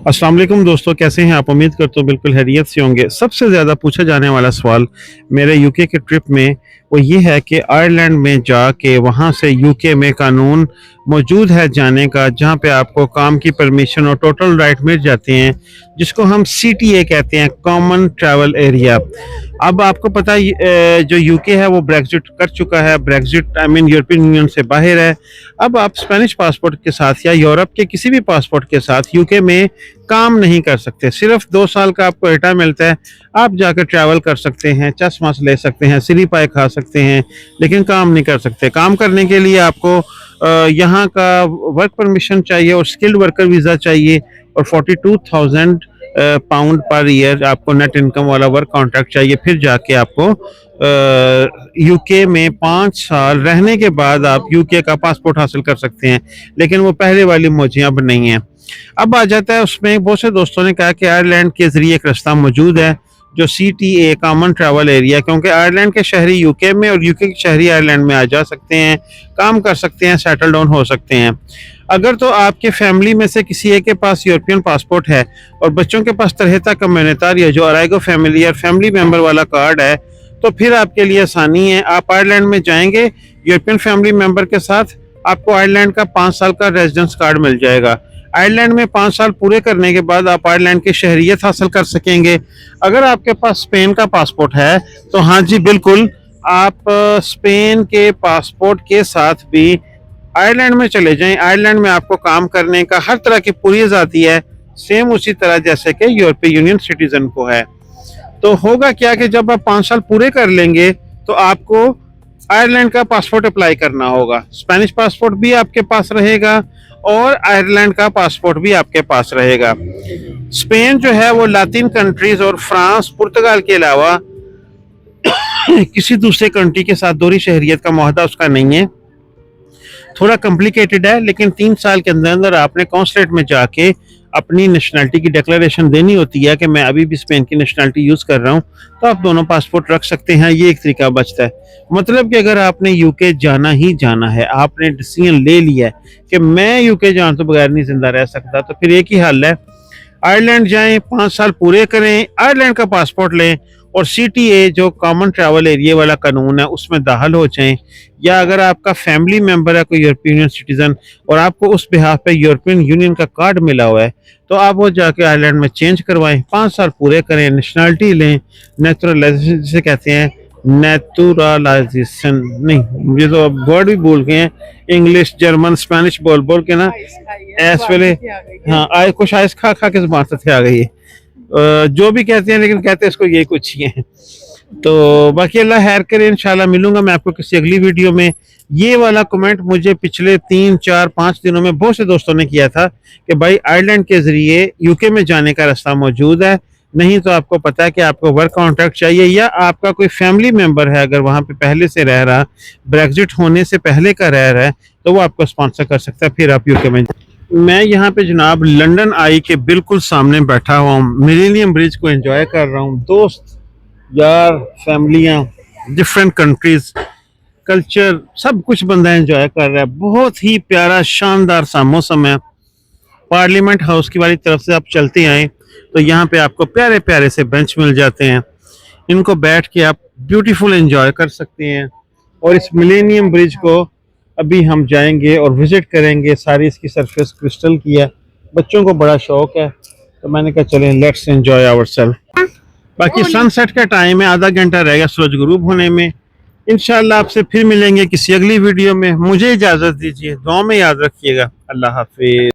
अस्सलाम वालेकुम दोस्तों, कैसे हैं आप? उम्मीद करता हूँ बिल्कुल खैरियत से होंगे। सबसे ज़्यादा पूछा जाने वाला सवाल मेरे यूके के ट्रिप में वो ये है कि आयरलैंड में जाके वहाँ से यूके में कानून मौजूद है जाने का, जहाँ पे आपको काम की परमिशन और टोटल राइट मिल जाते हैं, जिसको हम सीटीए कहते हैं, कॉमन ट्रैवल एरिया। अब आपको पता है जो यूके है वो ब्रेग्जिट कर चुका है। Brexit I mean European union से बाहर है। अब आप स्पेनिश पासपोर्ट के साथ या यूरोप के किसी भी पासपोर्ट के साथ यूके में काम नहीं कर सकते। सिर्फ 2 साल का आपको एटा मिलता है। आप जाकर ट्रैवल कर सकते हैं, चश्मास ले सकते हैं, सिरी पाए खा सकते हैं, लेकिन काम नहीं कर सकते। काम करने के लिए आपको यहाँ का वर्क परमिशन चाहिए और स्किल्ड वर्कर वीज़ा चाहिए, और 42,000 पाउंड पर ईयर आपको नेट इनकम वाला वर्क कॉन्ट्रैक्ट चाहिए। फिर जाके आपको यूके में 5 साल रहने के बाद आप यूके का पासपोर्ट हासिल कर सकते हैं, लेकिन वो पहले वाली मौजें अब नहीं है। अब आ जाता है उसमें, बहुत से दोस्तों ने कहा कि आयरलैंड के जरिए एक रास्ता मौजूद है, जो सीटीए कॉमन ट्रैवल एरिया, क्योंकि आयरलैंड के शहरी यूके में और यूके के शहरी आयरलैंड में आ जा सकते हैं, काम कर सकते हैं, सेटल डाउन हो सकते हैं। अगर तो आपके फैमिली में से किसी एक के पास यूरोपियन पासपोर्ट है और बच्चों के पास तरहता कम्युनिटार या जो अराइगो फैमिली या फैमिली मेंबर वाला कार्ड है, तो फिर आपके लिए आसानी है। आप आयरलैंड में जाएंगे यूरोपियन फैमिली मेंबर के साथ, आपको आयरलैंड का 5 साल का रेजिडेंस कार्ड मिल जाएगा। आयरलैंड में 5 साल पूरे करने के बाद आप आयरलैंड की शहरियत हासिल कर सकेंगे। अगर आपके पास स्पेन का पासपोर्ट है तो हाँ जी बिल्कुल, आप स्पेन के पासपोर्ट के साथ भी आयरलैंड में चले जाएं। आयरलैंड में आपको काम करने का हर तरह की पूरी आज़ादी है, सेम उसी तरह जैसे कि यूरोपीय यूनियन सिटीजन को है। तो होगा क्या कि जब आप 5 साल पूरे कर लेंगे तो आपको आयरलैंड का पासपोर्ट अप्लाई करना होगा। स्पेनिश पासपोर्ट भी आपके पास रहेगा और आयरलैंड का पासपोर्ट भी आपके पास रहेगा। स्पेन जो है वो लातिन कंट्रीज और फ्रांस, पुर्तगाल के अलावा किसी दूसरे कंट्री के साथ दोहरी शहरियत का मुआहदा उसका नहीं है। थोड़ा कॉम्प्लिकेटेड है, लेकिन 3 साल के अंदर अंदर आपने कॉन्सुलेट में जाके अपनी नेशनलिटी की डिक्लेरेशन देनी होती है कि मैं अभी भी स्पेन की नेशनलिटी यूज़ कर रहा हूँ, तो आप दोनों पासपोर्ट रख सकते हैं। ये एक तरीका बचता है। मतलब कि अगर आपने यूके जाना ही जाना है, आपने डिसीजन ले लिया है कि मैं यूके जाने तो बगैर नहीं जिंदा रह सकता, तो फिर एक ही हल है, आयरलैंड जाएं, 5 साल पूरे करें, आयरलैंड का पासपोर्ट लें और सीटीए जो कॉमन ट्रैवल एरिया वाला कानून है उसमें दाखिल हो जाएं। या अगर आपका फैमिली मेंबर है कोई यूरोपियन यूनियन सिटीजन और आपको उस बिहाफ पे यूरोपियन यूनियन का कार्ड मिला हुआ है, तो आप वो जाके आयरलैंड में चेंज करवाएं, 5 साल पूरे करें, नेशनलिटी लें, नेचुरलाइजेशन जिसे कहते हैं, नेचुरलाइजेशन नहीं, मुझे तो अब वर्ड भी भूल गए हैं, इंग्लिश जर्मन स्पेनिश बोल बोल के ना इस वेले हाँ आए कुछ आइस खा खा के जुबान से आ गई है। जो भी कहते हैं, लेकिन कहते हैं इसको ये कुछ ही है। तो बाकी अल्लाह खैर करे, इंशाल्लाह मिलूंगा मैं आपको किसी अगली वीडियो में। ये वाला कमेंट मुझे पिछले 3 4 5 दिनों में बहुत से दोस्तों ने किया था कि भाई आयरलैंड के जरिए यूके में जाने का रास्ता मौजूद है, नहीं तो आपको पता है कि आपको वर्क कॉन्ट्रैक्ट चाहिए, या आपका कोई फैमिली मेंबर है अगर वहाँ पे पहले से रह रहा, ब्रेग्जिट होने से पहले का रह रहा है, तो वो आपको स्पॉन्सर कर सकता है, फिर आप यूके में। मैं यहाँ पे जनाब लंदन आई के बिल्कुल सामने बैठा हुआ हूँ, मिलेनियम ब्रिज को एंजॉय कर रहा हूँ। दोस्त यार, फैमिलियाँ, डिफरेंट कंट्रीज, कल्चर, सब कुछ बंदा एंजॉय कर रहा है। बहुत ही प्यारा शानदार सा मौसम है। पार्लियामेंट हाउस की वाली तरफ से आप चलते आए तो यहाँ पे आपको प्यारे प्यारे से बेंच मिल जाते हैं, इनको बैठ के आप ब्यूटीफुल एंजॉय कर सकते हैं। और इस मिलेनियम ब्रिज को अभी हम जाएंगे और विजिट करेंगे। सारी इसकी सरफेस क्रिस्टल की है, बच्चों को बड़ा शौक है, तो मैंने कहा चलें लेट्स एंजॉय आवरसेल्फ। बाकी सनसेट का टाइम है, आधा घंटा रहेगा सूरज गुरूब होने में। इंशाल्लाह आपसे फिर मिलेंगे किसी अगली वीडियो में। मुझे इजाज़त दीजिए, दुआ में याद रखिएगा। अल्लाह हाफिज।